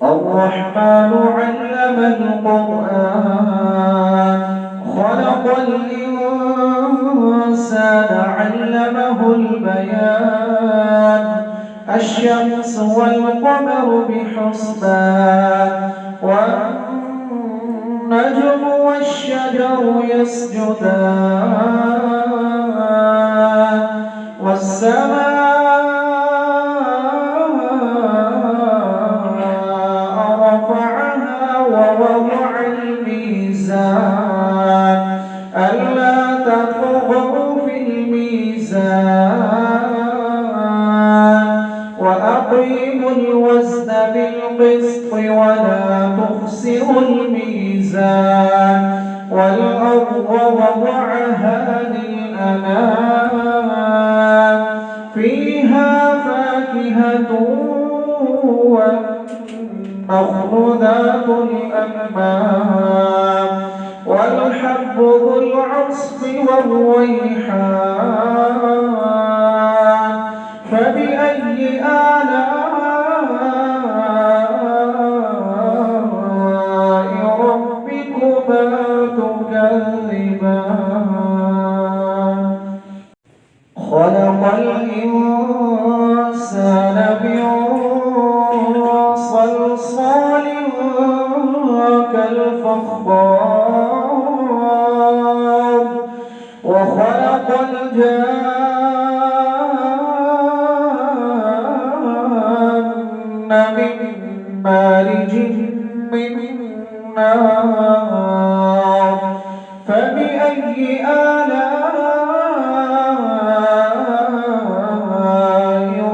الرحمن علم القرآن خلق الإنسان علمه البيان الشمس والقمر بحسبان والنجم والشجر يسجدان والسماء رفعها ووضع الميزان ألا تطغوا في الميزان وأقيموا الوزن بالقسط ولا تخسروا الميزان والأرض وضعها للأنام فيها فاكهة والنخل ذات الأكمام والحب ذو العصف والريحان فبأي آلاء ربكما تكذبان خلق الإنسان من صلصال كالفخار وخلق الجان من مارج من نار فبأي آلاء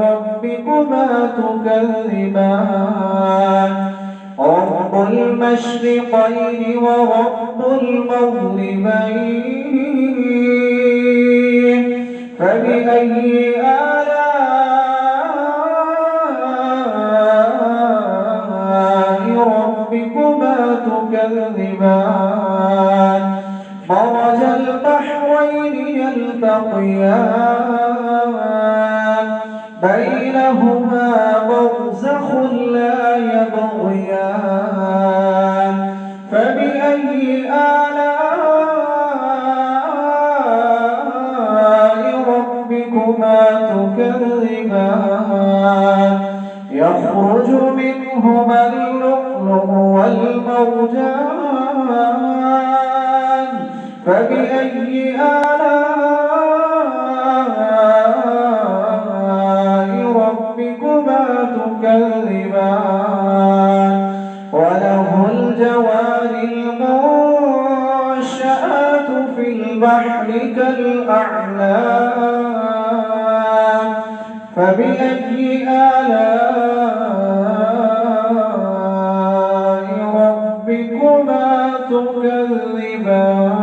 ربكما تكذبان رب المشرقين ورب المغربين فبأي آلاء ربكما تكذبان مرج البحرين يلتقيان بينهما برزخ لا يبغيان فبأي آلاء ربكما تكذبان يخرج منهما اللؤلؤ والمرجان فبأي آلاء ربكما تكذبان وله الجوار المنشآت في البحر كالأعلام فبأي آلاء ربكما تكذبان